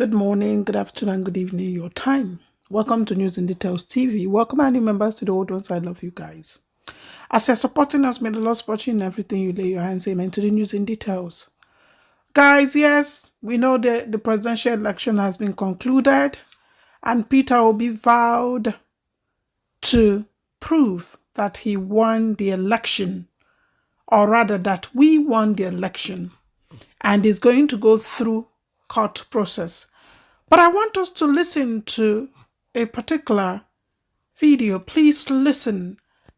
Good morning, good afternoon, good evening, your time. Welcome to News in Details TV. Welcome our new members to the old ones. I love you guys. As you're supporting us, may the Lord support you in everything you lay your hands. Amen. To the News in Details. Guys, yes, we know that the presidential election has been concluded and Peter will be vowed to prove that he won the election, or rather that we won the election, and is going to go through court process. But I want us to listen to a particular video. Please listen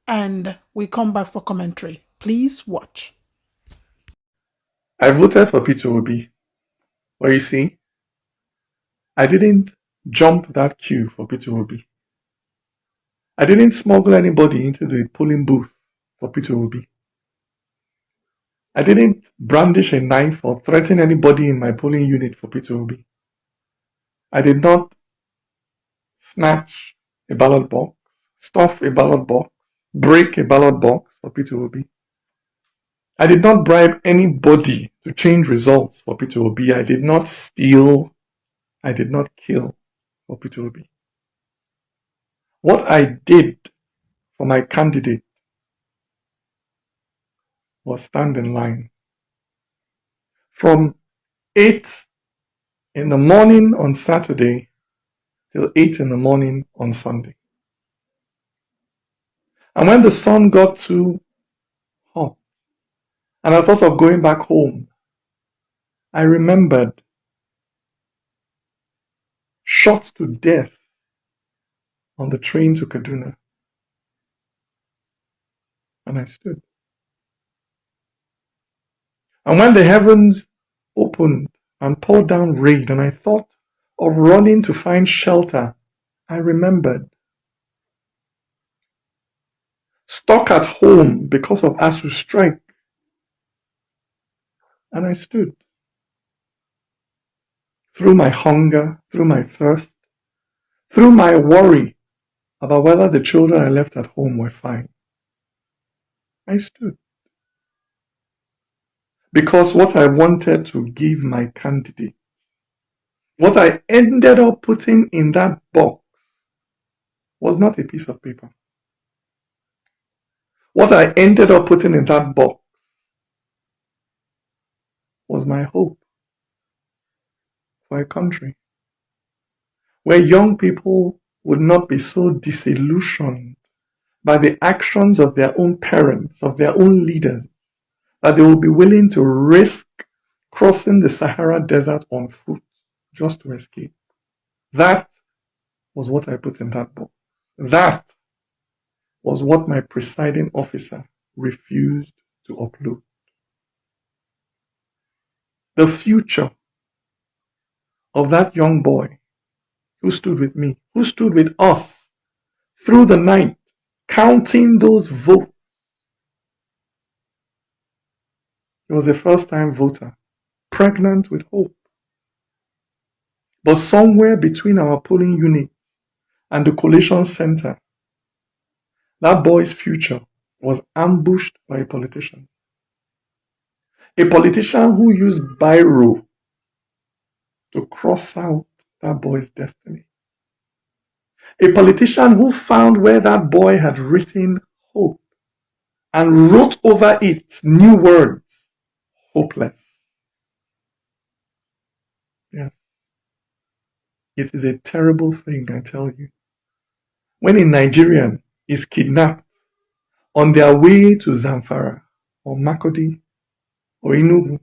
and we come back for commentary. Please watch. I voted for Peter Obi. But you see, I didn't jump that queue for Peter Obi. I didn't smuggle anybody into the polling booth for Peter Obi. I didn't brandish a knife or threaten anybody in my polling unit for Peter Obi. I did not snatch a ballot box, stuff a ballot box, break a ballot box for Peter Obi. I did not bribe anybody to change results for Peter Obi. I did not steal. I did not kill for Peter Obi. What I did for my candidate was stand in line. From 8 in the morning on Saturday till 8 in the morning on Sunday. And when the sun got too hot and I thought of going back home, I remembered shot to death on the train to Kaduna. And I stood. And when the heavens opened and poured down rain and I thought of running to find shelter, I remembered. Stuck at home because of ASU strike. And I stood. Through my hunger, through my thirst, through my worry about whether the children I left at home were fine. I stood. Because what I wanted to give my candidate, what I ended up putting in that box, was not a piece of paper. What I ended up putting in that box was my hope for a country where young people would not be so disillusioned by the actions of their own parents, of their own leaders, that they will be willing to risk crossing the Sahara Desert on foot just to escape. That was what I put in that box. That was what my presiding officer refused to upload. The future of that young boy who stood with me, who stood with us through the night, counting those votes. He was a first-time voter, pregnant with hope. But somewhere between our polling unit and the collation center, that boy's future was ambushed by a politician. A politician who used biro to cross out that boy's destiny. A politician who found where that boy had written hope and wrote over it new words, hopeless. Yes. It is a terrible thing, I tell you, when a Nigerian is kidnapped on their way to Zamfara or Makodi or Enugu.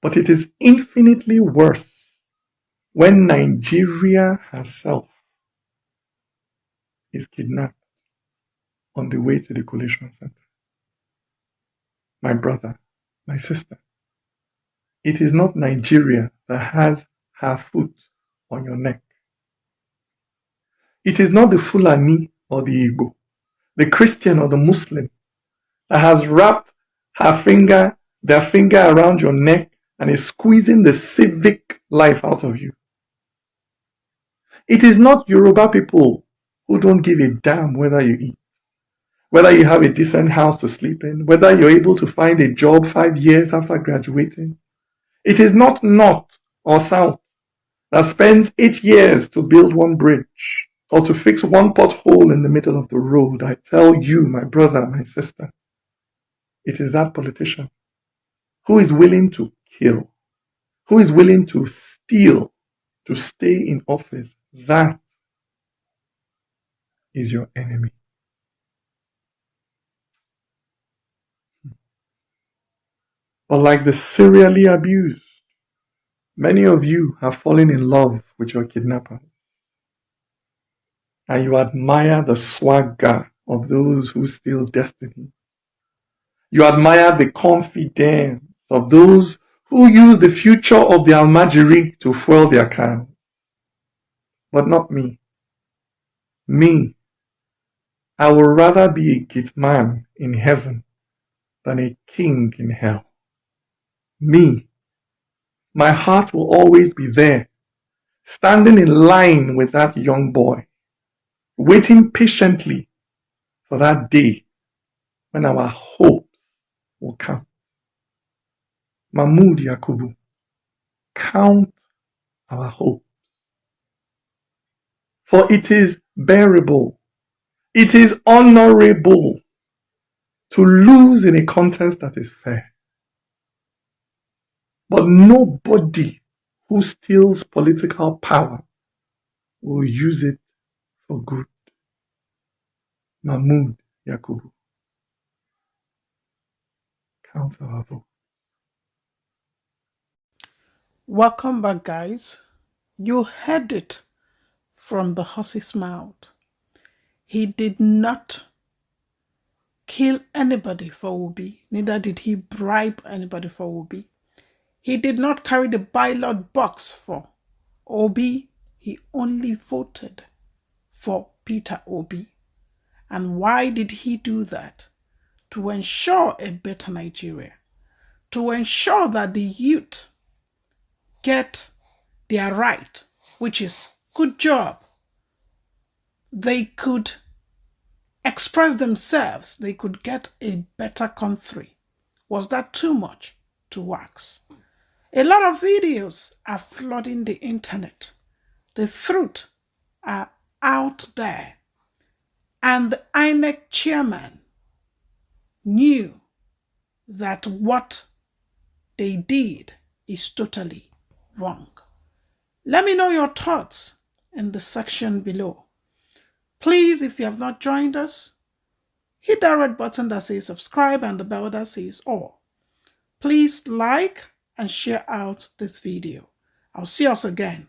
But it is infinitely worse when Nigeria herself is kidnapped on the way to the collation center. My brother, my sister, it is not Nigeria that has her foot on your neck. It is not the Fulani or the Igbo, the Christian or the Muslim that has wrapped their finger around your neck and is squeezing the civic life out of you. It is not Yoruba people who don't give a damn whether you eat, whether you have a decent house to sleep in, whether you're able to find a job 5 years after graduating. It is not North or South that spends 8 years to build one bridge or to fix one pothole in the middle of the road, I tell you, my brother, my sister, it is that politician who is willing to kill, who is willing to steal, to stay in office. That is your enemy. But like the serially abused, many of you have fallen in love with your kidnappers, and you admire the swagger of those who steal destiny. You admire the confidence of those who use the future of the Almajiri to fuel their cars. But not me. Me, I would rather be a gate man in heaven than a king in hell. Me, my heart will always be there, standing in line with that young boy, waiting patiently for that day when our hopes will count. Mahmoud Yakubu, count our hope. For it is bearable, it is honorable to lose in a contest that is fair. But nobody who steals political power will use it for good. Mahmoud Yakubu, count our vote. Welcome back, guys. You heard it from the horse's mouth. He did not kill anybody for Obi, neither did he bribe anybody for Obi. He did not carry the ballot box for Obi. He only voted for Peter Obi. And why did he do that? To ensure a better Nigeria, to ensure that the youth get their right, which is good job. They could express themselves. They could get a better country. Was that too much to ask? A lot of videos are flooding the internet. The truth are out there. And the INEC chairman knew that what they did is totally wrong. Let me know your thoughts in the section below. Please, if you have not joined us, hit that red button that says subscribe and the bell that says all. Please like and share out this video. I'll see us again